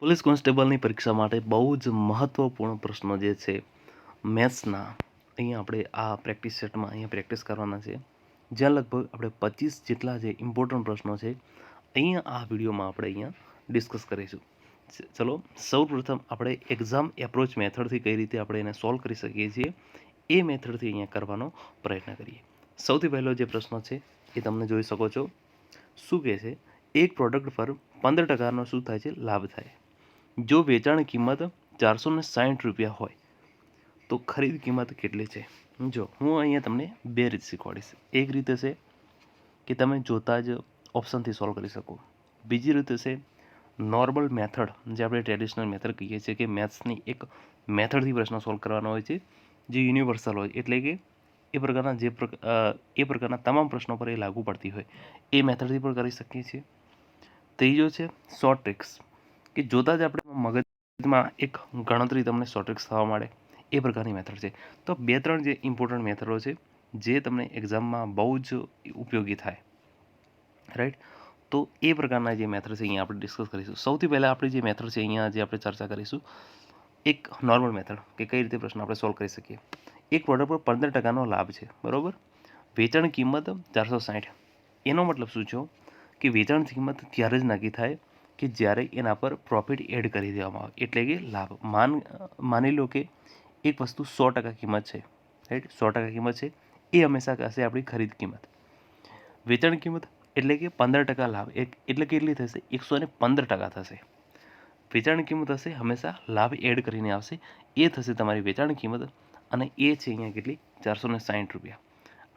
Police કોન્સ્ટેબલની પરીક્ષા માટે બહુ જ મહત્વપૂર્ણ પ્રશ્નો જે છે મેથ્સના અહીંયા આપણે આ પ્રેક્ટિસ સેટમાં અહીંયા પ્રેક્ટિસ કરવાના છે, જ્યાં લગભગ આપણે 25 જેટલા જે ઇમ્પોર્ટન્ટ પ્રશ્નો છે અહીંયા આ વિડીયોમાં આપણે અહીંયા ડિસ્કસ કરીશું. ચલો સૌપ્રથમ આપણે એક્ઝામ એપ્રોચ મેથડથી કઈ રીતે આપણે એને સોલ્વ કરી શકીએ છીએ એ મેથડથી અહીંયા કરવાનો પ્રયત્ન કરીએ. સૌથી પહેલો જે પ્રશ્ન છે એ તમને જોઈ શકો છો. શું કહે છે? એક પ્રોડક્ટ પર 15% શું થાય છે? લાભ થાય. જો વેચાણ કિંમત 460 રૂપિયા હોય તો ખરીદ કિંમત કેટલી છે? જો હું અહીંયા તમને બે રીત શીખવાડીશ. એક રીતે છે કે તમે જોતા જ ઓપ્શનથી સોલ્વ કરી શકો. બીજી રીતે છે નોર્મલ મેથડ, જે આપણે ટ્રેડિશનલ મેથડ કહીએ છીએ કે મેથ્સની એક મેથડથી પ્રશ્ન સોલ્વ કરવાનો હોય છે જે યુનિવર્સલ હોય, એટલે કે એ પ્રકારના તમામ પ્રશ્નો પર એ લાગુ પડતી હોય એ મેથડથી પણ કરી શકીએ છીએ. ત્રીજો છે શોર્ટ ટ્રિક્સ, કે જોતા જ આપણે મગજમાં એક ગણતરી તમને શોર્ટ ટ્રિક્સ થવા મળે એ પ્રકારની મેથડ છે. તો બે ત્રણ જે ઇમ્પોર્ટન્ટ મેથડો છે જે તમને એક્ઝામમાં બહુ જ ઉપયોગી થાય, રાઈટ? તો એ પ્રકારના જે મેથડ છે અહીંયા આપણે ડિસ્કસ કરીશું. સૌથી પહેલાં આપણી જે મેથડ છે અહીંયા જે આપણે ચર્ચા કરીશું, એક નોર્મલ મેથડ, કે કઈ રીતે પ્રશ્ન આપણે સોલ્વ કરી શકીએ. એક પ્રોડક્ટ પર 15%નો લાભ છે, બરાબર? વેચાણ કિંમત 460. એનો મતલબ શું છે કે વેચાણ કિંમત ત્યારે જ નક્કી થાય કે જ્યારે એના પર પ્રોફિટ એડ કરી દેવામાં આવે, એટલે કે લાભ. માની લો કે એક વસ્તુ 100% કિંમત છે, રાઈટ? 100% કિંમત છે એ હંમેશા હશે આપણી ખરીદ કિંમત. વેચાણ કિંમત એટલે કે 15% લાભ, એટલે કેટલી થશે? 115% થશે. વેચાણ કિંમત હશે હંમેશા લાભ એડ કરીને આવશે, એ થશે તમારી વેચાણ કિંમત, અને એ છે અહીંયા કેટલી? 460 રૂપિયા.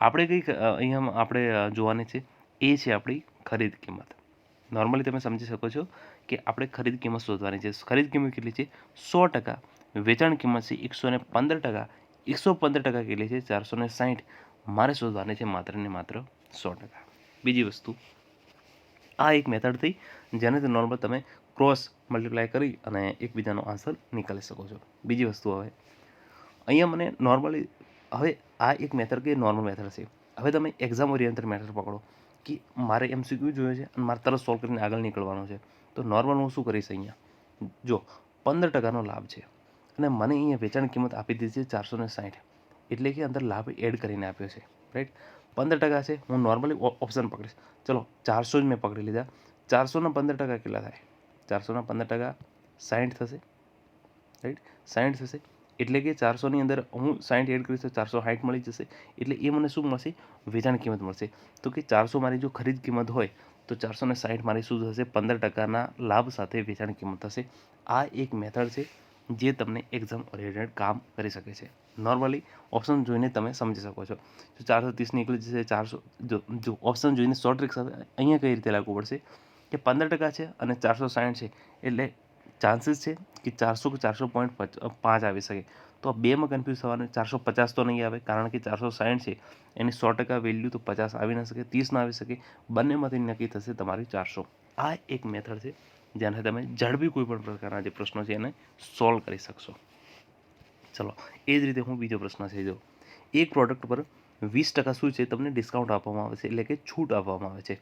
આપણે અહીંયા આપણે જોવાની છે એ છે આપણી ખરીદ કિંમત. નોર્મલી તમે સમજી શકો છો કે આપણે ખરીદ કિંમત શોધવાની છે. ખરીદ કિંમત કેટલી છે? 100%. વેચાણ કિંમત છે 115%. 115% કેટલી છે? 460. મારે શોધવાની છે માત્ર ને માત્ર 100%. બીજી વસ્તુ, આ એક મેથડ થઈ જેનાથી નોર્મલ તમે ક્રોસ મલ્ટીપ્લાય કરી અને એકબીજાનો આન્સર નીકાળી શકો છો. બીજી વસ્તુ, હવે અહીંયા મને નોર્મલી, હવે આ એક મેથડ કે નોર્મલ મેથડ છે. હવે તમે એક્ઝામ ઓરિએન્ટેડ મેથડ પકડો કે મારે MCQ જોઈએ છે અને મારે તરત સોલ્વ કરીને આગળ નીકળવાનું છે. તો નોર્મલ હું શું કરીશ? અહીંયા જો 15%નો લાભ છે અને મને અહીંયા વેચાણ કિંમત આપી દીધી છે 460, એટલે કે અંદર લાભ એડ કરીને આપ્યો છે, રાઈટ? 15% છે, હું નોર્મલી ઓપ્શન પકડીશ. ચલો 400 જ મેં પકડી લીધા. 400ના 15% કેટલા થાય? 400ના 15% 60 થશે, રાઈટ? 60 થશે, એટલે કે 400ની અંદર હું 60 એડ કરીશ તો 460 મળી જશે. એટલે એ મને શું મળશે? વેચાણ કિંમત મળશે. તો કે 400 મારી જો ખરીદ કિંમત હોય તો 460 મારી શું થશે? 15%ના લાભ સાથે વેચાણ કિંમત થશે. આ એક મેથડ છે જે તમને એક્ઝામ ઓરિએન્ટેડ કામ કરી શકે છે. નોર્મલી ઓપ્શન જોઈને તમે સમજી શકો છો. જો 430 નીકળી જશે, 400, જો ઓપ્શન જોઈને શોર્ટ ટ્રિક્સ અહીંયા કઈ રીતે લાગુ પડશે કે 15% છે અને 460 છે, એટલે ચાન્સીસ છે કે 400 કે 400.5 આવી શકે. તો આ બેમાં કન્ફ્યુઝ થવાનું. 450 તો નહીં આવે, કારણ કે 460 છે એની 100% વેલ્યુ તો 50 આવી ન શકે, 30 ના આવી શકે. બંનેમાંથી નક્કી થશે તમારી 400. આ એક મેથડ છે જેનાથી તમે ઝડપી કોઈ પણ પ્રકારના જે પ્રશ્નો છે એને સોલ્વ કરી શકશો. ચલો, એ જ રીતે હું બીજો પ્રશ્ન છે. જો એક પ્રોડક્ટ પર 20% શું છે? તમને ડિસ્કાઉન્ટ આપવામાં આવે છે, એટલે કે છૂટ આપવામાં આવે છે.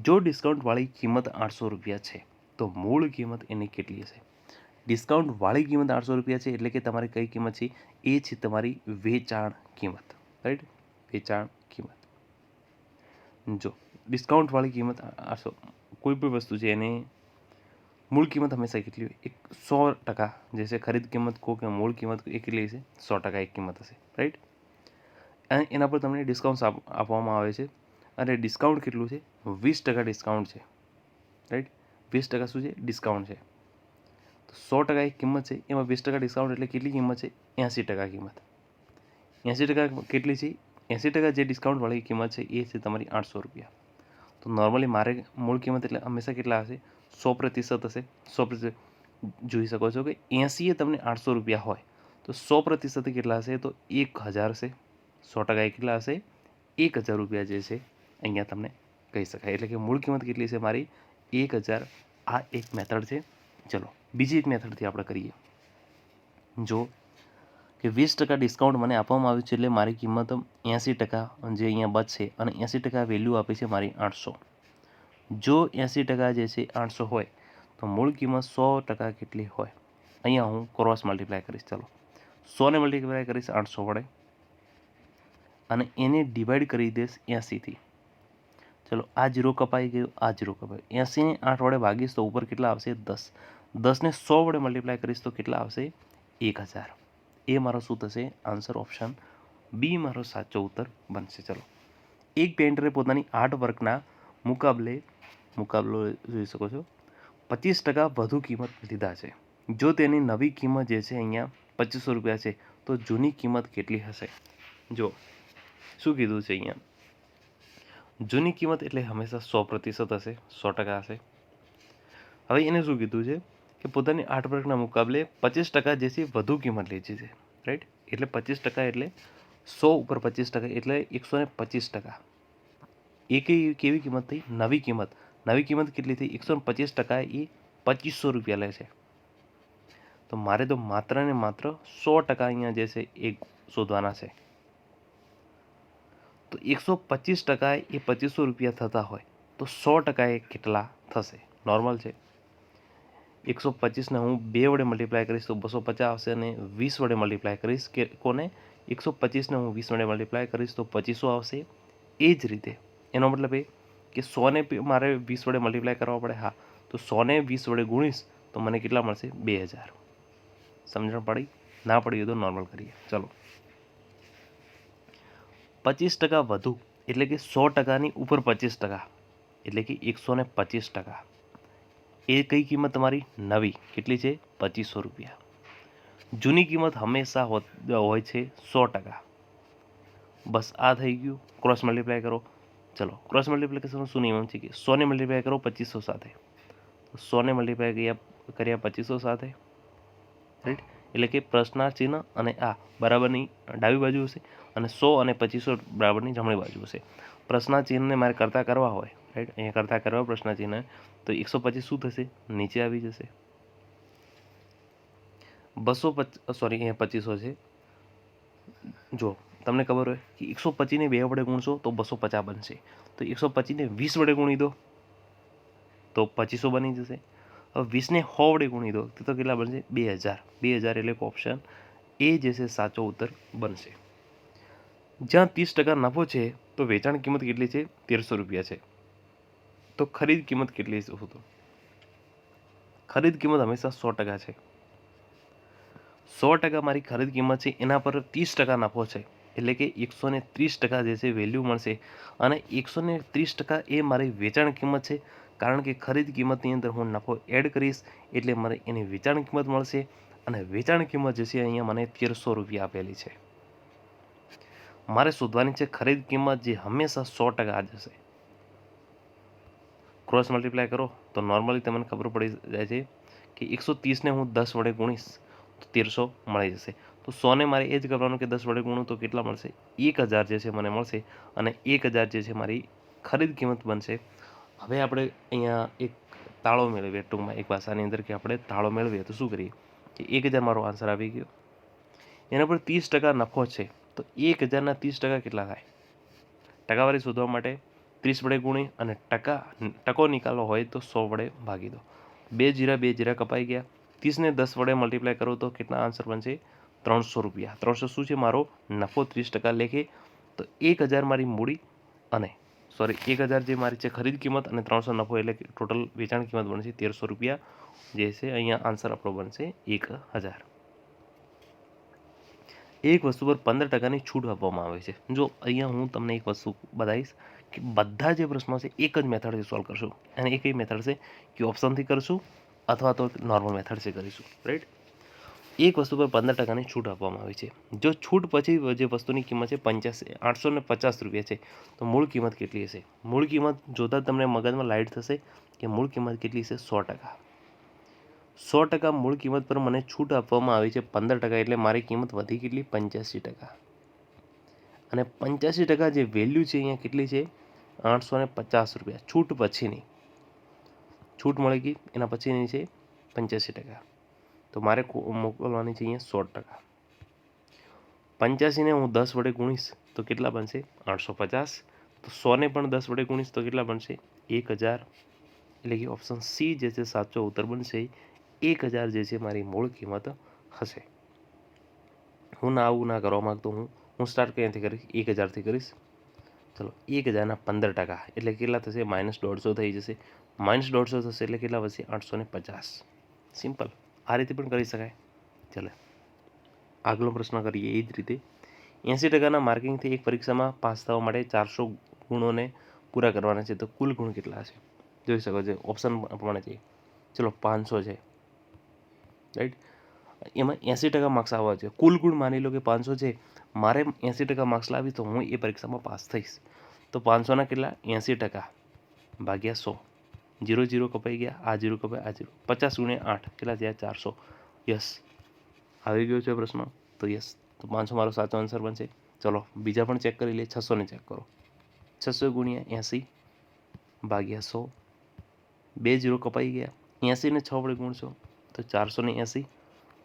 જો ડિસ્કાઉન્ટવાળી કિંમત 800 રૂપિયા છે તો મૂળ કિંમત એની કેટલી હશે? ડિસ્કાઉન્ટવાળી કિંમત 800 રૂપિયા છે, એટલે કે તમારી કઈ કિંમત છે? એ છે તમારી વેચાણ કિંમત, રાઈટ? વેચાણ કિંમત. જો ડિસ્કાઉન્ટવાળી કિંમત 800, કોઈ પણ વસ્તુ છે એની મૂળ કિંમત હંમેશા કેટલી હોય? 100%, જે છે ખરીદ કિંમત કહો કે મૂળ કિંમત, એ કેટલી હશે? 100% એક કિંમત હશે, રાઈટ? અને એના પર તમને ડિસ્કાઉન્ટ આપવામાં આવે છે, અને ડિસ્કાઉન્ટ કેટલું છે? 20% ડિસ્કાઉન્ટ છે, રાઈટ? 20% શું છે? ડિસ્કાઉન્ટ છે. તો 100% એક કિંમત છે, એમાં 20% ડિસ્કાઉન્ટ, એટલે કેટલી કિંમત છે? 80% કિંમત. 80% કેટલી છે? 80% જે ડિસ્કાઉન્ટવાળી કિંમત છે એ છે તમારી 800 રૂપિયા. તો નોર્મલી મારે મૂળ કિંમત એટલે હંમેશા કેટલા હશે? 100% હશે. 100% જોઈ શકો છો કે 80 એ તમને 800 રૂપિયા હોય તો 100% કેટલા હશે? તો 1000 હશે. 100% કેટલા હશે? 1000 રૂપિયા જે છે અહીંયા તમને કહી શકાય. એટલે કે મૂળ કિંમત કેટલી છે મારી? 1000. આ એક મેથડ છે. ચલો બીજી એક મેથડથી આપણે કરીએ. જો કે 20% ડિસ્કાઉન્ટ મને આપવામાં આવ્યું છે, એટલે મારી કિંમત 80% જે અહીંયા બચશે, અને 80% વેલ્યુ આપી છે મારી 800. જો 80% જે છે 800 હોય તો મૂળ કિંમત 100% કેટલી હોય? અહીંયા હું ક્રોસ મલ્ટીપ્લાય કરીશ. ચલો 100 ને મલ્ટીપ્લાય કરીશ 800 વડે અને એને ડિવાઈડ કરી દઈશ 80થી. ચલો આ 0 કપાઈ ગયું, આ 0 કપાઈ. 80 ને 8 વડે ભાગીશ તો ઉપર કેટલા આવશે? 10. 10 ને 100 વડે મલ્ટીપ્લાય કરીશ તો કેટલા આવશે? 1000. એ મારો શું થશે? આન્સર ઓપ્શન બી મારો સાચો ઉત્તર બનશે. ચલો એક પેઇન્ટરે પોતાની આર્ટ વર્કના મુકાબલો જોઈ શકો છો 25% વધુ કિંમત લીધા છે. જો તેની નવી કિંમત જે છે અહીંયા 2500 રૂપિયા છે તો જૂની કિંમત કેટલી હશે? જો શું કીધું છે અહીંયા, જૂની કિંમત એટલે હંમેશા 100% હશે, 100% હશે. હવે એને શું કીધું છે કે પોતાની આર્ટવર્કના મુકાબલે 25% જે છે વધુ કિંમત લીધી છે, રાઈટ? એટલે 25% એટલે 100 ઉપર 25% એટલે 125%. એ કેવી કિંમત થઈ? નવી કિંમત. નવી કિંમત કેટલી થઈ? 125%. એ 2500 રૂપિયા લે છે. તો મારે તો માત્ર ને માત્ર 100% અહીંયા જે છે એ શોધવાના છે. તો 125% એ 2500 રૂપિયા થતા હોય તો 100% એ કેટલા થશે? નોર્મલ છે. 125 ને હું 2 વડે મલ્ટીપ્લાય કરીશ તો 250 આવશે અને 20 વડે મલ્ટીપ્લાય કરીશ કે કોને? 125 ને હું 20 વડે મલ્ટીપ્લાય કરીશ તો 2500 આવશે. એ જ રીતે એનો મતલબ એ કે 100 ને મારે 20 વડે મલ્ટીપ્લાય કરવા પડે. હા, તો 100 ને 20 વડે ગુણીશ તો મને કેટલા મળશે? 2000. સમજણ પડી? ના પડી તો નોર્મલ કરીએ. ચલો 25% વધુ એટલે કે 100%ની ઉપર 25% એટલે કે 125%. એ કઈ કિંમત તમારી? નવી. કેટલી છે? 2500 રૂપિયા. જૂની કિંમત હંમેશા હોય છે 100%. બસ આ થઈ ગયું. ક્રોસ મલ્ટીપ્લાય કરો. ચલો ક્રોસ મલ્ટીપ્લિકેશનનો શું નિયમ છે કે 100 ને મલ્ટીપ્લાય કરો 2500 સાથે. 100 ને મલ્ટીપ્લાય કર્યા 2500 સાથે, રાઈટ? એટલે કે પ્રશ્નાર્થ ચિહ્ન અને આ બરાબરની ડાબી બાજુ હશે અને 100 અને 2500 બરાબરની જમણી બાજુ હશે. પ્રશ્નાર્થ ચિહ્નને મારે કરતા કરવા હોય, રાઈટ? અહીંયા કરતા કરવા પ્રશ્નાર્થ ચિહ્ન તો 125 શું થશે? નીચે આવી જશે. 2500 છે. જો તમને ખબર હોય કે 125 ને 2 વડે ગુણશો તો 250 બનશે. તો 125 ને 20 વડે ગુણી દો તો 2500 બની જશે. હવે 20 ને 100 વડે ગુણી દો તો કેટલા બનશે? 2000. 2000 એટલે ઓપ્શન એ જે છે સાચો ઉત્તર બનશે. જ્યાં 30% નફો છે તો વેચાણ કિંમત કેટલી છે? 1300 રૂપિયા છે. તો ખરીદ કિંમત કેટલી છે? ખરીદ કિંમત હંમેશા 100% છે. 100% મારી ખરીદ કિંમત છે, એના પર 30% નફો છે એટલે કે 130% જે છે વેલ્યુ મળશે અને 130% એ મારી વેચાણ કિંમત છે. કારણ કે ખરીદ કિંમતની અંદર હું નફો એડ કરીશ એટલે મને એની વેચાણ કિંમત મળશે અને વેચાણ કિંમત જે છે અહીંયા મને 1300 રૂપિયા આપેલી છે. મારે શોધવાની છે ખરીદ કિંમત જે હંમેશા 100% જશે. ક્રોસ મલ્ટીપ્લાય કરો તો નોર્મલી તમને ખબર પડી જાય છે કે 130 ને હું 10 વડે ગુણીશ તો 1300 મળી જશે. તો 100 ને મારે એ જ કરવાનું કે 10 વડે ગુણું તો કેટલા મળશે? 1000 જે છે મને મળશે અને 1000 જે છે મારી ખરીદ કિંમત બનશે. હવે આપણે અહીંયા એક તાળો મેળવીએ, ટૂંકમાં એક ભાષાની અંદર કે આપણે તાળો મેળવીએ તો શું કરીએ કે 1000 મારો આન્સર આવી ગયો. એના પર 30% નફો છે તો 1000 ના 30% કેટલા થાય? ટકાવારી શોધવા માટે 30 વડે ગુણી અને ટકો નિકાલો હોય તો 100 વડે ભાગી દો. 2 0 કપાઈ ગયા. 30 ને 10 વડે મલ્ટીપ્લાય કરો તો કેટલા આન્સર બનશે? 300 રૂપિયા. 300 શું છે? મારો નફો 30% લેખે. તો 1000 મારી મૂડી અને 1000 જે મારી છે ખરીદ કિંમત અને 300 નફો એટલે ટોટલ વેચાણ કિંમત બનશે 1300 રૂપિયા. જે છે અહીંયા આન્સર આપણો બનશે 1000. એક વસ્તુ પર 15%ની છૂટ આપવામાં આવે છે. જો અહીંયા હું તમને એક વસ્તુ બતાવીશ કે બધા જે પ્રશ્નો છે એક જ મેથડથી સોલ્વ કરશું અને એ કઈ મેથડ છે કે ઓપ્શનથી કરશું અથવા તો નોર્મલ મેથડથી કરીશું, રાઈટ? એક વસ્તુ પર 15%ની છૂટ આપવામાં આવી છે. જો છૂટ પછી જે વસ્તુની કિંમત છે 850 રૂપિયા છે તો મૂળ કિંમત કેટલી હશે? મૂળ કિંમત જોતાં તમને મગજમાં લાઈટ થશે કે મૂળ કિંમત કેટલી છે? 100%. 100% મૂળ કિંમત પર મને છૂટ આપવામાં આવી છે 15% એટલે મારી કિંમત વધી કેટલી? 85%. અને 85% જે વેલ્યુ છે અહીંયા કેટલી છે? 850 રૂપિયા. છૂટ પછીની છૂટ મળી ગઈ એના પછીની છે 85%. તો મારે મોકલવાની છે અહીંયા 100%. 85 ને હું 10 વડે ગુણીશ તો કેટલા બનશે? 850. તો 100 ને પણ 10 વડે ગુણીશ તો કેટલા બનશે? 1000. એટલે કે ઓપ્શન સી જે છે સાચો ઉત્તર બનશે. 1000 જે છે મારી મૂળ કિંમત હશે. હું ના આવું ના કરવા માગતો હું સ્ટાર્ટ ક્યાંથી કરીશ? 1000થી કરીશ. ચલો 1000ના 15%, એટલે કેટલા થશે? -150 થઈ જશે. -150 થશે એટલે કેટલા વધશે? 850. સિમ્પલ. આ રીતે પણ કરી શકાય. ચાલો આગલો પ્રશ્ન કરીએ એ જ રીતે. 80%ના માર્કિંગથી એક પરીક્ષામાં પાસ થવા માટે 400 ગુણોને પૂરા કરવાના છે, તો કુલ ગુણ કેટલા હશે? જોઈ શકો છો ઓપ્શન પ્રમાણે છે. ચલો 500 છે, રાઈટ. એમાં 80% માર્ક્સ આવવા છે. કુલ ગુણ માની લો કે 500 છે, મારે 80% માર્ક્સ લાવી તો હું એ પરીક્ષામાં પાસ થઈશ. તો 500ના કેટલા? 80% ભાગ્યા 100. 0 કપાઈ ગયા, આ 0 કપાય, આ 0. 50 × 8 કેટલા થયા? 400. યસ, આવી ગયો છે પ્રશ્ન. તો યસ, તો 500 મારો સાચો આન્સર બનશે. ચલો બીજા પણ ચેક કરી લઈએ. 600ને ચેક કરો. 600 × 80 ભાગ્યા 100. 2 0 કપાઈ ગયા. 80ને 6 વડે ગુણશો તો 480.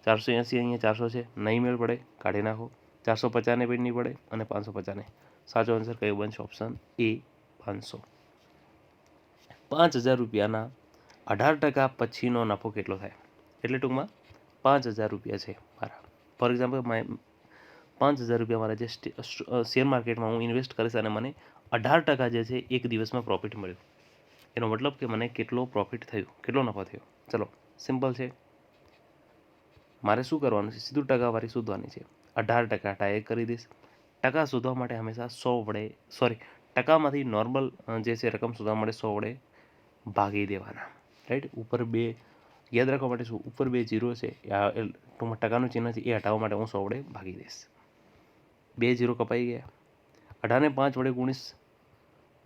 480 અહીંયા 400 છે, નહીં મેળ પડે, કાઢી નાખો. 450ને પણ નહીં પડે અને 550ને. સાચો આન્સર કયો બનશે? Option A 500. 5000 રૂપિયાના 18% પછીનો નફો કેટલો થાય? એટલે ટૂંકમાં 5000 રૂપિયા છે મારા. ફોર એક્ઝામ્પલ 5000 રૂપિયા મારા જે શેર માર્કેટમાં હું ઇન્વેસ્ટ કરીશ અને મને 18% જે છે એક દિવસમાં પ્રોફિટ મળ્યું. એનો મતલબ કે મને કેટલો પ્રોફિટ થયું, કેટલો નફો થયો. ચલો સિમ્પલ છે. મારે શું કરવાનું છે? સીધું ટકાવારી શોધવાની છે. 18% ટાઈપ કરી દઈશ. ટકા શોધવા માટે હંમેશા 100 વડે, સોરી, ટકામાંથી નોર્મલ જે છે રકમ શોધવા માટે 100 વડે ભાગી દેવાના, રાઈટ. ઉપર 2 યાદ રાખવા માટે શું? ઉપર 2 0 છે, ટૂંકમાં ટકાનું ચિહ્ન છે, એ હટાવવા માટે હું 100 વડે ભાગી દઈશ. 2 0 કપાઈ ગયા. 18ને 5 વડે ગુણીશ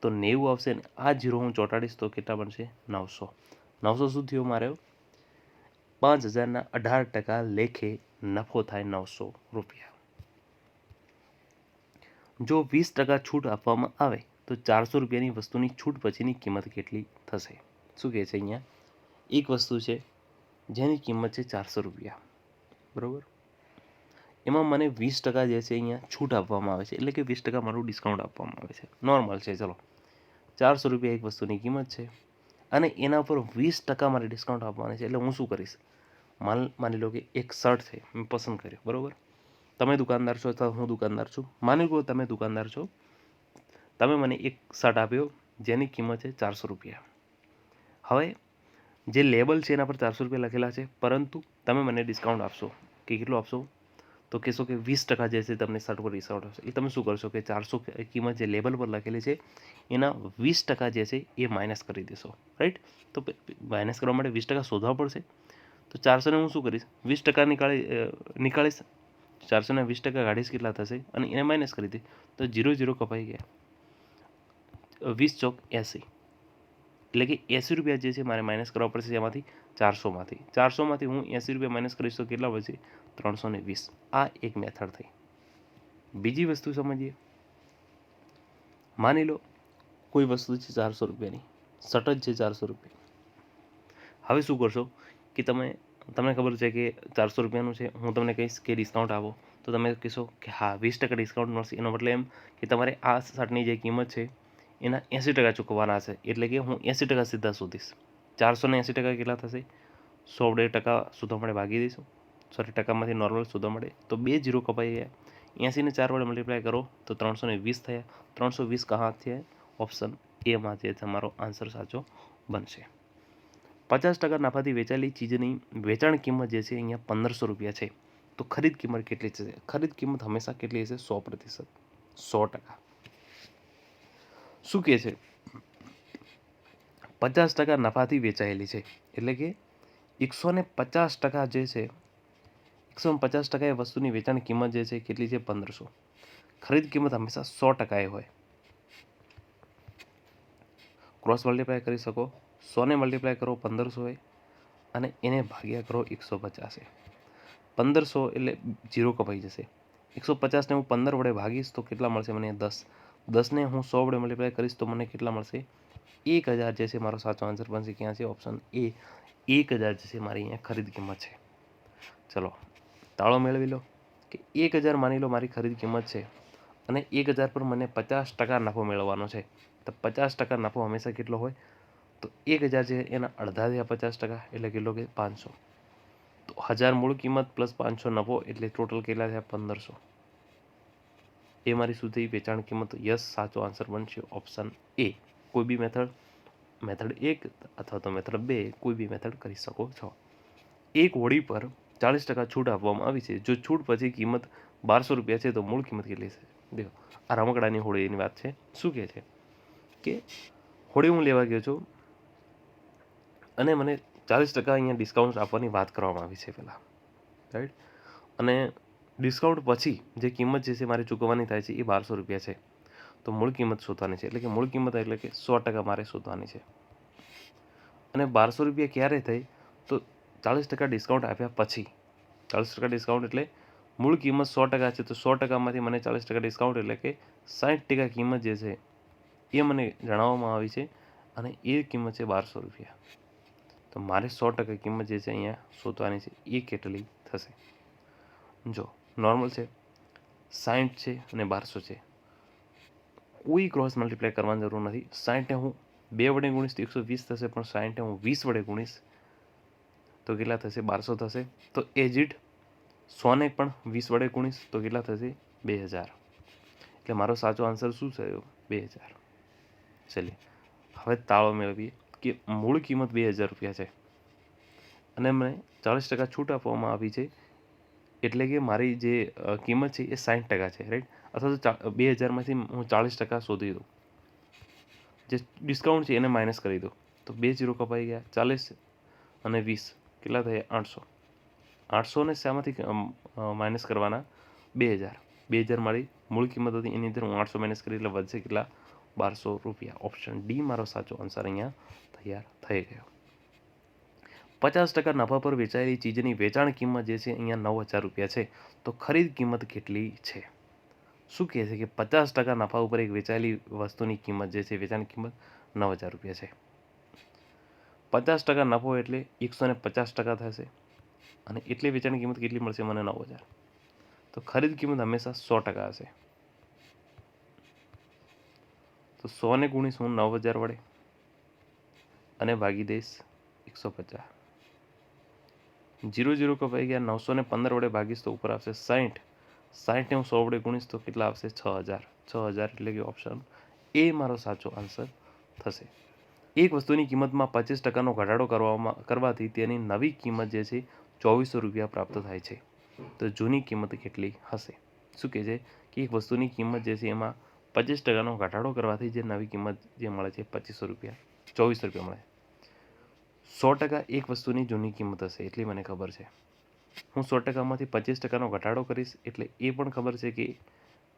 તો 90 આવશે ને આ 0 હું ચોંટાડીશ તો કેટલા બનશે? 900. 900 શું થયું મારે? 5000ના 18% લેખે નફો થાય 900 રૂપિયા. જો 20% છૂટ આપવામાં આવે તો 400 રૂપિયાની વસ્તુની છૂટ પછીની કિંમત કેટલી થશે? શું કહે છે અહીંયા? એક વસ્તુ છે જેની કિંમત છે 400 રૂપિયા, બરાબર. એમાં મને 20% જે છે અહીંયા છૂટ આપવામાં આવે છે, એટલે કે 20% મારું ડિસ્કાઉન્ટ આપવામાં આવે છે. નોર્મલ છે. ચલો 400 રૂપિયા એક વસ્તુની કિંમત છે અને એના પર 20% મારે ડિસ્કાઉન્ટ આપવાનું છે. એટલે હું શું કરીશ? માની લો કે એક શર્ટ છે, મેં પસંદ કર્યો, બરાબર. તમે દુકાનદાર છો અથવા હું દુકાનદાર છું. માની લો તમે દુકાનદાર છો, તમે મને એક શર્ટ આપ્યો જેની કિંમત છે 400 રૂપિયા. હવે જે લેબલ છે એના પર 400 રૂપિયા લખેલા છે, પરંતુ તમે મને ડિસ્કાઉન્ટ આપશો કે કેટલું આપશો? તો કહેશો કે 20% જે છે તમને શર્ટ પર ડિસ્કાઉન્ટ આપશે. એ તમે શું કરશો કે 400 કિંમત જે લેબલ પર લખેલી છે એના 20% જે છે એ માઇનસ કરી દેશો, રાઈટ. તો માઇનસ કરવા માટે 20% શોધવા પડશે. તો 400ને હું શું કરીશ? 20% નીકાળીશ. 400ને 20% કાઢીશ, કેટલા થશે? અને એને માઇનસ કરી દે તો 0 0 કપાઈ ગયા. 20 ચોક 80, એટલે કે 80 રૂપિયા જે છે મારે માઇનસ કરવા પડશે. એમાંથી 400માંથી હું 80 રૂપિયા માઇનસ કરીશ તો કેટલા વધશે? 320. આ એક મેથડ થઈ. બીજી વસ્તુ સમજીએ. માની લો કોઈ વસ્તુ છે 400 રૂપિયાની, શર્ટ જ છે 400 રૂપિયા. હવે શું કરશો કે તમને ખબર છે કે 400 રૂપિયાનું છે, હું તમને કહીશ કે ડિસ્કાઉન્ટ આપો, તો તમે કહેશો કે હા 20% ડિસ્કાઉન્ટ મળશે. એનો મતલબ એમ કે તમારે આ શર્ટની જે કિંમત છે એના 80% ચૂકવવાના છે. એટલે કે હું 80% સીધા શોધીશ. 400 ને 80% કેટલા થશે? 100 વડે ટકા શોધવા માટે ભાગી દઈશું. સોરી, ટકામાંથી નોર્મલ શોધવા માટે તો 2 0 કપાઈ ગયા. 80ને 4 વડે મલ્ટીપ્લાય કરો તો 320 થયા. 320 કહાં થયા? ઓપ્શન એમાં જે તમારો આન્સર સાચો બનશે. 50% નફાથી વેચાયેલી ચીજની વેચાણ કિંમત જે છે અહીંયા 1500 રૂપિયા છે, તો ખરીદ કિંમત કેટલી છે? ખરીદ કિંમત હંમેશા કેટલી હશે? 100%. 100%. શું કહે છે? 50% નફાથી વેચાયેલી છે, એટલે કે 150% જે છે, 150% એ વસ્તુની વેચાણ કિંમત જે છે કેટલી છે? 1500. ખરીદ કિંમત હંમેશા 100% હોય. ક્રોસ મલ્ટીપ્લાય કરી શકો. 100ને મલ્ટીપ્લાય કરો 1500 અને એને ભાગ્યા કરો 150. 1500 એટલે 0 કપાઈ જશે. 150ને હું 15 વડે ભાગીશ તો કેટલા મળશે મને? 10. 10ને હું 100 વડે મલ્ટીપ્લાય કરીશ તો મને કેટલા મળશે? 1000 જે છે મારો સાચો આન્સર બનશે. ક્યાં છે? ઓપ્શન એ 1000 જે છે મારી અહીંયા ખરીદ કિંમત છે. ચલો તાળો મેળવી લો કે 1000 માની લો મારી ખરીદ કિંમત છે અને 1000 પર મને 50% નફો મેળવવાનો છે. તો 50% નફો હંમેશા કેટલો હોય? તો 1000 છે એના અડધા થયા 50%, એટલે કેટલો કે 500. તો 1000 મૂળ કિંમત પ્લસ 500 નફો એટલે ટોટલ કેટલા થયા 1500. એ મારી શું થઈ વેચાણ કિંમત. યસ, સાચો આન્સર બનશે ઓપ્શન એ. કોઈ બી મેથડ 1 અથવા તો મેથડ 2 કોઈ બી મેથડ કરી શકો છો. એક હોડી પર 40% છૂટ આપવામાં આવી છે. જો છૂટ પછી કિંમત 1200 રૂપિયા છે તો મૂળ કિંમત કેટલી છે? દેખો, આ રમકડાની હોડીની વાત છે. શું કહે છે કે હોડી હું લેવા ગયો છું અને મને 40% અહીંયા ડિસ્કાઉન્ટ આપવાની વાત કરવામાં આવી છે પહેલાં, રાઈટ. અને ડિસ્કાઉન્ટ પછી જે કિંમત જે છે મારે ચૂકવવાની થાય છે એ 1200 રૂપિયા છે. તો મૂળ કિંમત શોધવાની છે, એટલે કે મૂળ કિંમત એટલે કે 100% મારે શોધવાની છે. અને 1200 રૂપિયા ક્યારે થઈ? તો 40% ડિસ્કાઉન્ટ આપ્યા પછી. 40% ડિસ્કાઉન્ટ એટલે મૂળ કિંમત 100% છે, તો 100%માંથી મને 40% ડિસ્કાઉન્ટ એટલે કે 60% કિંમત જે છે એ મને જણાવવામાં આવી છે, અને એ કિંમત છે 1200 રૂપિયા. તો મારે 100% કિંમત જે છે અહીંયા શોધવાની છે, એ કેટલી થશે? જો નોર્મલ છે, 60 છે અને 1200 છે, કોઈ ક્રોસ મલ્ટીપ્લાય કરવાની જરૂર નથી. 60ને હું 2 વડે ગુણીશ તો 120 થશે, પણ 60ને હું 20 વડે ગુણીશ તો કેટલા થશે? 1200 થશે. તો એજ ઇટ 100ને પણ 20 વડે ગુણીશ તો કેટલા થશે? 2000. એટલે મારો સાચો આન્સર શું થયો? 2000. ચલીએ હવે તાળો મેળવીએ કે મૂળ કિંમત 2000 રૂપિયા છે અને મને 40% છૂટ આપવામાં આવી છે, એટલે કે મારી જે કિંમત છે એ 60% છે, રાઈટ. અથવા તો 2000માંથી હું 40% શોધી દઉં, જે ડિસ્કાઉન્ટ છે એને માઇનસ કરી દો તો 2 0 કપાઈ ગયા. 40 અને 20 કેટલા થયા? 800. 800ને શામાંથી માઇનસ કરવાના? 2000. 2000 મારી મૂળ કિંમત હતી, એની અંદર હું 800 માઇનસ કરી એટલે વધશે કેટલા? 1200 રૂપિયા. ઓપ્શન ડી મારો સાચો આન્સર અહીંયા તૈયાર થઈ ગયો. 50% નફા પર વેચાયેલી ચીજની વેચાણ કિંમત જે છે અહીંયા 9000 રૂપિયા છે, તો ખરીદ કિંમત કેટલી છે? શું કહે છે કે 50% નફા ઉપર એક વેચાયેલી વસ્તુની કિંમત જે છે વેચાણ કિંમત 9000 રૂપિયા છે. 50% નફો એટલે 150% થશે, અને એટલી વેચાણ કિંમત કેટલી મળશે મને? 9000. તો ખરીદ કિંમત હંમેશા 100% હશે. તો 100ને ગુણીશ હું 9000 વડે અને ભાગી દઈશ 150. 0 0 કપાઈ ગયા. 915 વડે ભાગીશ તો ઉપર આવશે 60. 60ને હું 100 વડે ગુણીશ તો કેટલા આવશે? 6000. 6000 એટલે કે ઓપ્શન એ મારો સાચો આન્સર થશે. એક વસ્તુની કિંમતમાં 25%નો ઘટાડો કરવાથી તેની નવી કિંમત જે છે 2400 રૂપિયા પ્રાપ્ત થાય છે. તો જૂની કિંમત કેટલી હશે? શું કહે છે કે એક વસ્તુની કિંમત જે છે એમાં 25%નો ઘટાડો કરવાથી જે નવી કિંમત જે મળે છે 2500 રૂપિયા, 2400 રૂપિયા મળે. 100% એક વસ્તુની જૂની કિંમત હશે એટલી મને ખબર છે. હું 100%માંથી 25%નો ઘટાડો કરીશ એટલે એ પણ ખબર છે કે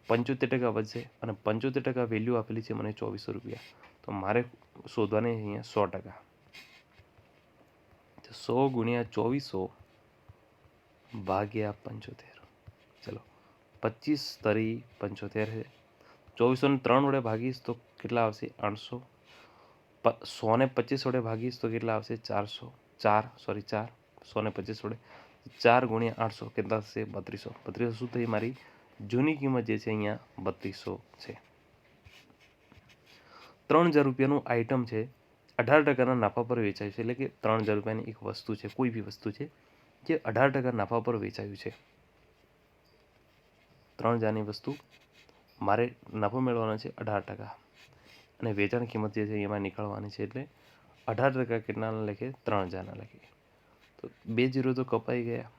75% વધશે, અને 75% વેલ્યુ આપેલી છે મને 2400 રૂપિયા. તો મારે શોધવાની અહીંયા 100%. 100 ગુણ્યા 2400 ભાગ્યા 75. ચલો 25 તરી 75 છે. 2400ને 3 વડે ભાગીશ તો કેટલા આવશે? 800. 100ને 25 વડે ભાગીશ તો કેટલા આવશે? 400. 4 100ને 25 વડે 4 ગુણ્યા 800 કેટલા થશે? 3200. 3200 શું થઈ? મારી જૂની કિંમત જે છે અહીંયા 3200 છે. 3000 રૂપિયાનું આઇટમ છે, 18%ના નફા પર વેચાય છે. એટલે કે 3000 રૂપિયાની એક વસ્તુ છે, કોઈ બી વસ્તુ છે જે 18% નફા પર વેચાયું છે. 3000ની વસ્તુ મારે નફો મેળવવાનો છે 18%, અને વેચાણ કિંમત જે છે એમાં નીકળવાની છે. એટલે 18% કેટલાના લખે? 3000ના લખે. તો 2 0 તો કપાઈ ગયા.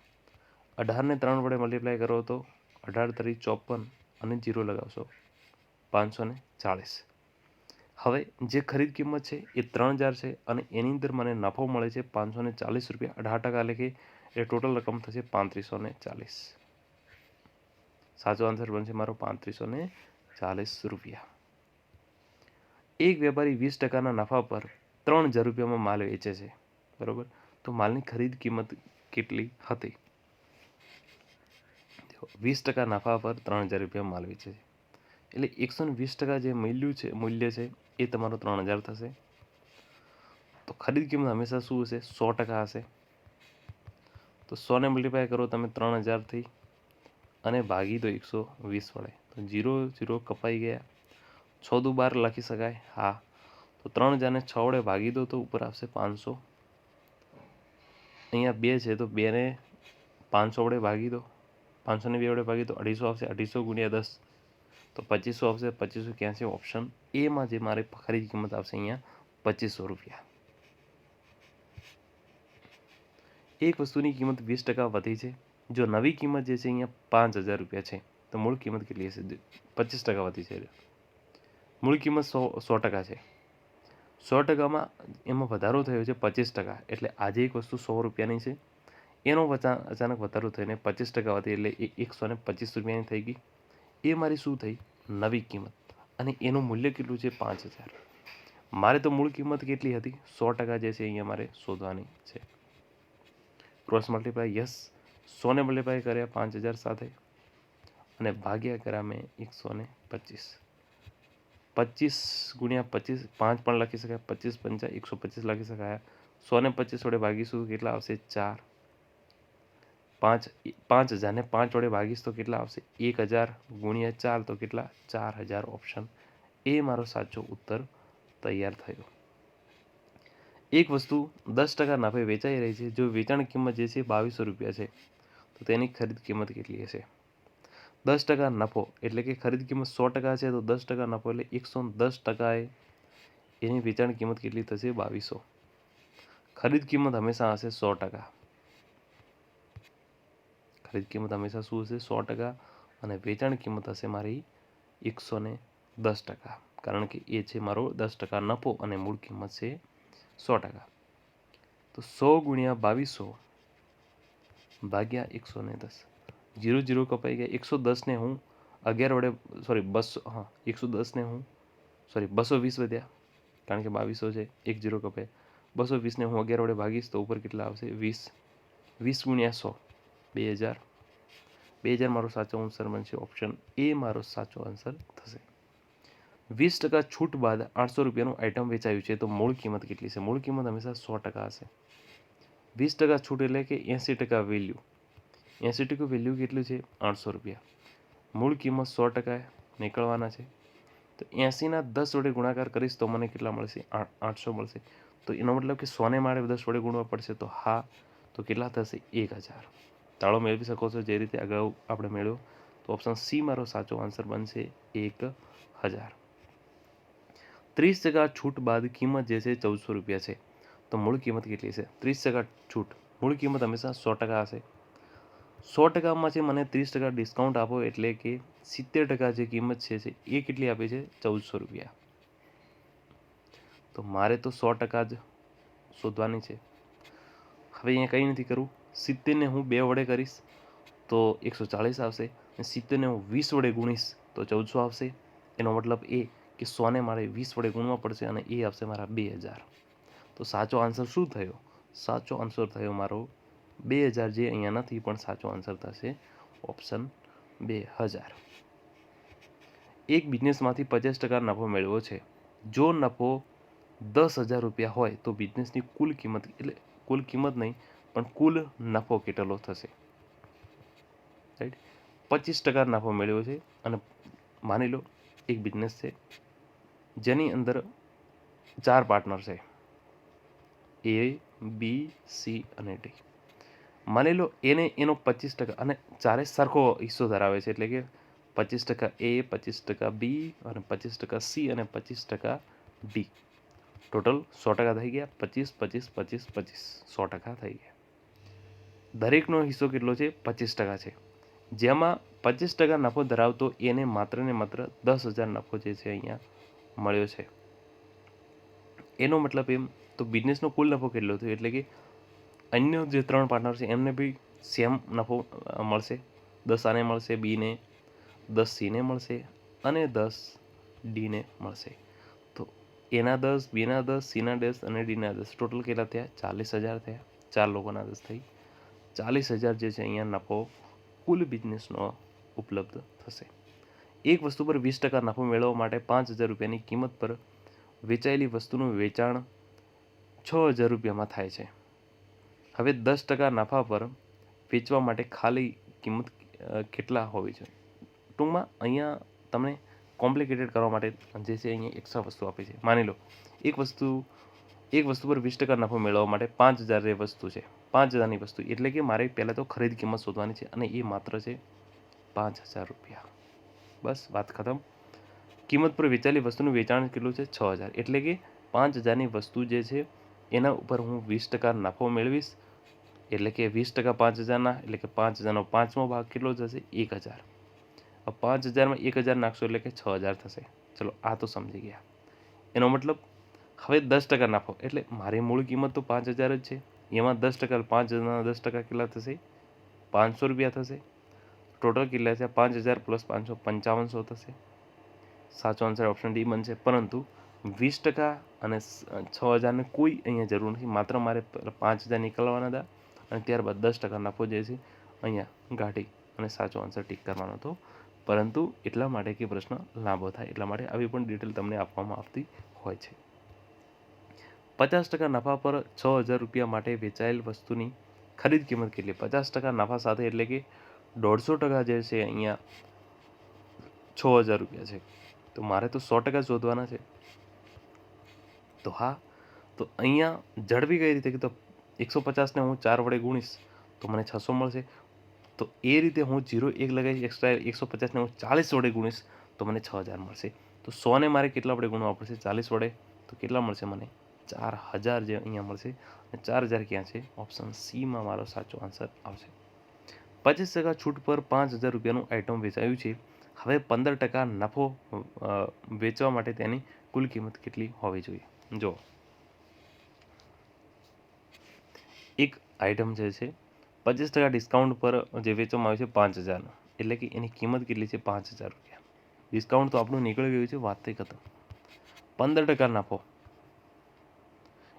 18ને 3 વડે મલ્ટીપ્લાય કરો તો 18 તરી 54 અને 0 લગાવશો 540. હવે જે ખરીદ કિંમત છે એ 3000 છે, અને એની અંદર મને નફો મળે છે 540 રૂપિયા. 18% લખે એટલે ટોટલ રકમ થશે 3540. સાચો આન્સર બનશે મારો 3540 રૂપિયા. એક વેપારી 20%ના નફા પર 3000 રૂપિયામાં માલ વેચે છે, બરોબર. તો માલની ખરીદ કિંમત કેટલી હતી? 20% નફા પર 3000 રૂપિયા માલ વેચે છે, એટલે 120% જે મૂલ્ય છે એ તમારો 3000 થશે. તો ખરીદ કિંમત હંમેશા શું હશે? 100% હશે. તો 100ને મલ્ટીપ્લાય કરો તમે 3000થી અને ભાગી દો 120 વડે. તો 0 0 કપાઈ ગયા. 6 દુ 12 લખી શકાય? હા. તો તો 3000ને 6 વડે ભાગી દો તો ઉપર આવશે 500. અહીંયા 2 છે તો 2ને 500 વડે ભાગી દો, 500ને 2 વડે ભાગી તો 250 આવશે. 250 ગુણ્યા 10 તો 2500 આવશે. 2500 ક્યાં છે? ઓપ્શન એમાં જે મારી ખરીદ કિંમત આવશે અહીંયા 2500 રૂપિયા. એક વસ્તુની કિંમત 20% વધી છે. જો નવી કિંમત જે છે અહીંયા 5000 રૂપિયા છે તો મૂળ કિંમત કેટલી હશે? 25% વધી છે. મૂળ કિંમત 100% છે. 100%માં એમાં વધારો થયો છે 25%. એટલે આજે એક વસ્તુ 100 રૂપિયાની છે, એનો અચાનક વધારો થઈને 25% વધી એટલે એ 125 રૂપિયાની થઈ ગઈ. એ મારી શું થઈ? નવી કિંમત. અને એનું મૂલ્ય કેટલું છે? 5000. મારે તો મૂળ કિંમત કેટલી હતી? 100% જે છે અહીંયા મારે શોધવાની છે. Cross multiply, yes. 100ને મલ્ટીપ્લાય કર્યા 5000 સાથે અને ભાગ્યા કર્યા મેં 125. 25 ગુણ્યા 25, 5 પણ લખી શકાય. 25 પંચા 125 લખી શકાય. 100ને 25 વડે ભાગીશું કેટલા આવશે? 4. 5000ને 5 વડે ભાગીશ તો કેટલા આવશે? 1000 ગુણ્યા 4 તો કેટલા? 4000. ઓપ્શન એ મારો સાચો ઉત્તર તૈયાર થયો. એક વસ્તુ 10% નફે વેચાઈ રહી છે. જો વેચાણ કિંમત જે છે 2200 રૂપિયા છે તો તેની ખરીદ કિંમત કેટલી હશે? 10% નફો એટલે કે ખરીદ કિંમત 100% છે તો 10% નફો એટલે 110% એની વેચાણ કિંમત કેટલી થશે? 2200. ખરીદ કિંમત હંમેશા હશે 100%. ખરીદ કિંમત હંમેશા શું હશે? 100% અને વેચાણ કિંમત હશે મારી 110%, કારણ કે એ છે મારો 10% નફો અને મૂળ કિંમત છે 100%. તો 100 ગુણ્યા 2200 ભાગ્યા 110. 0 કપાઈ ગયા. 110ને હું 11 વડે 220 વધ્યા, કારણ કે 2200 છે. 1 0 કપાય. 220ને હું 11 વડે ભાગીશ તો ઉપર કેટલા આવશે? 20. 20 ગુણ્યા 100 2000. 2000 મારો સાચો આન્સર બનશે. ઓપ્શન એ મારો સાચો આન્સર થશે. 20% છૂટ બાદ 800 રૂપિયાનું આઇટમ વેચાયું છે તો મૂળ કિંમત કેટલી છે? મૂળ કિંમત હંમેશા 100% હશે. 20% છૂટ એટલે કે 80% વેલ્યુ. 80% વેલ્યુ કેટલું છે? 800 રૂપિયા. મૂળ કિંમત 100% નીકળવાના છે. તો 80ના 10 વડે ગુણાકાર કરીશ તો મને કેટલા મળશે? 800 મળશે. તો એનો મતલબ કે 100ને મારે 10 વડે ગુણવા પડશે. તો હા, તો કેટલા થશે? 1000. તાળો મેળવી શકો છો જે રીતે અગાઉ આપણે મેળવ્યો. તો ઓપ્શન સી મારો સાચો આન્સર બનશે 1000. 30% છૂટ બાદ કિંમત જે છે 1400 રૂપિયા છે તો મૂળ કિંમત કેટલી છે? 30% છૂટ, મૂળ કિંમત હંમેશા 100% હશે. 100%માં છે મને 30% ડિસ્કાઉન્ટ આપો એટલે કે 70% જે કિંમત છે એ કેટલી આપી છે? 1400 રૂપિયા. તો મારે તો 100% જ શોધવાની છે. હવે અહીંયા કંઈ નથી કરવું. 70ને હું 2 વડે કરીશ તો 140 આવશે. અને 70ને હું 20 વડે ગુણીશ તો 1400 આવશે. એનો મતલબ એ કે 100ને મારે 20 વડે ગુણવા પડશે અને એ આવશે મારા 2000. તો સાચો આન્સર શું થયો? સાચો આન્સર થયો મારો 2000, જે અહીંયા નથી પણ સાચો આન્સર થશે ઓપ્શન 2000. એક બિઝનેસમાંથી 50% નફો મેળવ્યો છે. જો નફો 10,000 રૂપિયા હોય તો બિઝનેસની કુલ કિંમત, એટલે કુલ કિંમત નહીં પણ કુલ નફો કેટલો થશે? રાઈટ. 25% નફો મેળવ્યો છે અને માની લો એક બિઝનેસ છે જેની અંદર 4 પાર્ટનર છે, એ, બી, સી અને ડી. માની લો એનો 25% અને ચારે સરખો હિસ્સો ધરાવે છે, એટલે કે 25% એ, 25% બી અને 25% સી અને 25% ડી. ટોટલ 100% થઈ ગયા. 25, 25, 25, 25, 100% થઈ ગયા. દરેકનો હિસ્સો કેટલો છે? 25% છે. જેમાં 25% નફો ધરાવતો એને માત્ર ને માત્ર 10,000 નફો જે છે અહીંયા મળ્યો છે. એનો મતલબ એમ તો બિઝનેસનો કુલ નફો કેટલો થયો? એટલે કે અન્ય જે 3 પાર્ટનર છે એમને બી સેમ નફો મળશે. 10 આને મળશે, બીને 10 સીને મળશે અને 10 ડીને મળશે. તો એના 10, બીના 10, સીના 10 અને ડીના 10, ટોટલ કેટલા થયા? 40,000 થયા. 4 લોકોના 10 થઈ 40,000 જે છે અહીંયા નફો કુલ બિઝનેસનો ઉપલબ્ધ થશે. એક વસ્તુ પર 20% નફો મેળવવા માટે 5,000 રૂપિયાની કિંમત પર વેચાયેલી વસ્તુનું વેચાણ 6,000 રૂપિયામાં થાય છે. હવે 10% નફા પર વેચવા માટે ખાલી કિંમત કેટલા હોવી જોઈએ? ટૂંકમાં અહીંયા તમને કોમ્પ્લિકેટેડ કરવા માટે જે છે અહીંયા એક્સ્ટ્રા વસ્તુ આપી છે. માની લો એક વસ્તુ પર 20% નફો મેળવવા માટે 5000 એ વસ્તુ છે, 5000ની વસ્તુ, એટલે કે મારે પહેલાં તો ખરીદ કિંમત શોધવાની છે અને એ માત્ર છે 5000 રૂપિયા. બસ વાત ખતમ. કિંમત પર વેચાયેલી વસ્તુનું વેચાણ કેટલું છે? 6000. એટલે કે 5000ની વસ્તુ જે છે એના ઉપર હું 20% નફો મેળવીશ, એટલે કે 20% 5000ના, એટલે કે 5000નો 5મો ભાગ કેટલો થશે? 1000. 5000માં 1000 નાખશો એટલે કે 6000 થશે. ચલો આ તો સમજી ગયા. એનો મતલબ હવે 10% નફો, એટલે મારી મૂળ કિંમત તો 5000 જ છે, એમાં 10%, 5000ના 10% કેટલા થશે? 500 રૂપિયા થશે. ટોટલ કેટલા છે? 5000 + 500 5500 થશે. સાચો આન્સર ઓપ્શન ડી બનશે. પરંતુ 20% અને 6000ની કોઈ અહીંયા જરૂર નથી, માત્ર મારે 5000 નીકળવાના હતા અને ત્યારબાદ 10% નફો જે છે અહીંયા ગાંઠી અને સાચો આન્સર ટીક કરવાનો હતો. પરંતુ એટલા માટે કે પ્રશ્ન લાંબો થાય એટલા માટે આવી પણ ડિટેલ તમને આપવામાં આવતી હોય છે. 50% નફા પર 6000 રૂપિયા માટે વેચાયેલ વસ્તુની ખરીદ કિંમત કેટલી? 50% નફા સાથે, એટલે કે 150% જે છે અહીંયા 6000 રૂપિયા છે, તો મારે તો 100% શોધવાના છે. તો હા, તો અહીંયા ઝડપી કઈ રીતે કે તો 150ને હું 4 વડે ગુણીશ તો મને 600 મળશે. તો એ રીતે હું 0 1 લગાવીશ એક્સ્ટ્રા, 150ને હું 40 વડે ગુણીશ તો મને 6000 મળશે. તો 100ને મારે કેટલા વડે ગુણવા પડશે? 40 વડે. તો કેટલા મળશે મને? 4000 જે અહીંયા મળશે. અને 4000 ક્યાં છે? ઓપ્શન સીમાં મારો સાચો આન્સર આવશે. 25% છૂટ પર 5000 રૂપિયાનું આઇટમ વેચાયું છે. હવે 15% નફો વેચવા માટે તેની કુલ કિંમત કેટલી હોવી જોઈએ? જો એક આઇટમ જે છે 25% ડિસ્કાઉન્ટ પર જે વેચવામાં આવ્યું છે 5000નો, એટલે કે એની કિંમત કેટલી છે? 5000 રૂપિયા. ડિસ્કાઉન્ટ તો આપણું નીકળી ગયું છે, વાત થઈ ખતમ. 15% નફો,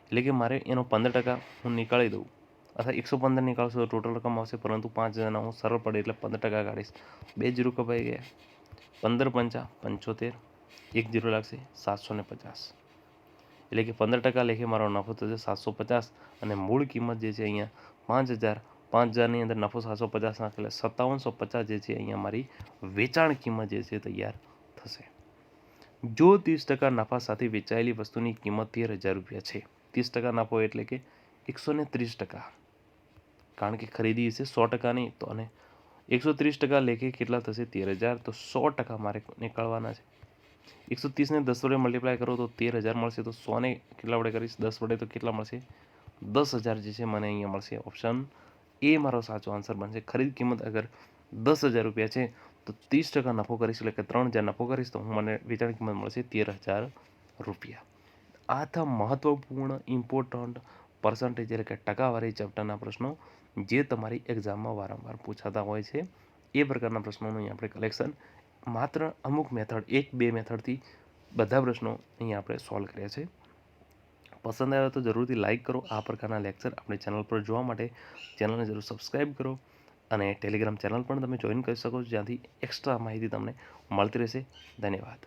એટલે કે મારે એનો 15% હું નીકાળી દઉં, અથવા 115 નીકાળશો તો ટોટલ રકમ આવશે, પરંતુ 5000ના હું સરળ પડે એટલે 15% કાઢીશ. 2 0 કપાઈ ગયા. 15 પંચા 75, 1 0 લાગશે 750. એટલે કે 15% લેખે મારો નફો થશે 750 અને મૂળ કિંમત જે છે અહીંયા 5000. 5000ની અંદર નફો 750 નાખે એટલે 5750 જે છે અહીંયા મારી વેચાણ કિંમત જે છે તૈયાર થશે. જો 30% નફા સાથે વેચાયેલી વસ્તુની કિંમત 13000 રૂપિયા છે, 30% નફો એટલે કે 130%, કારણ કે ખરીદી છે 100%ની, તો અને 130% લેખે કેટલા થશે? 13000. તો 100% મારે નીકળવાના છે. 130ને 10 વડે મલ્ટીપ્લાય કરો તો 13000 મળશે. તો 100ને કેટલા વડે કરીશ? 10 વડે, તો કેટલા મળશે? 10000 જે છે મને અહીંયા મળશે. ઓપ્શન એ મારો સાચો આન્સર બનશે. ખરીદ કિંમત અગર 10000 રૂપિયા છે તો 30% નફો કરીશ, એટલે કે 3000 નફો કરીશ તો મને વેચાણ કિંમત મળશે 13000 રૂપિયા. આ હતા મહત્વપૂર્ણ ઇમ્પોર્ટન્ટ પર્સન્ટેજ, એટલે કે ટકાવારી ચેપ્ટરના પ્રશ્નો જે તમારી એક્ઝામમાં વારંવાર પૂછાતા હોય છે. એ પ્રકારના પ્રશ્નોનું અહીં આપણે કલેક્શન માત્ર અમુક મેથડ, 1-2 મેથડથી બધા પ્રશ્નો અહીં આપણે સોલ્વ કર્યા છે. પસંદ આવ્યો તો જરૂરથી લાઇક કરો. આ પ્રકારના લેક્ચર આપણી ચેનલ પર જોવા માટે ચેનલને જરૂર સબસ્ક્રાઈબ કરો અને ટેલિગ્રામ ચેનલ પણ તમે જોઈન કરી શકો છો, જ્યાંથી એક્સ્ટ્રા માહિતી તમને મળતી રહેશે. ધન્યવાદ.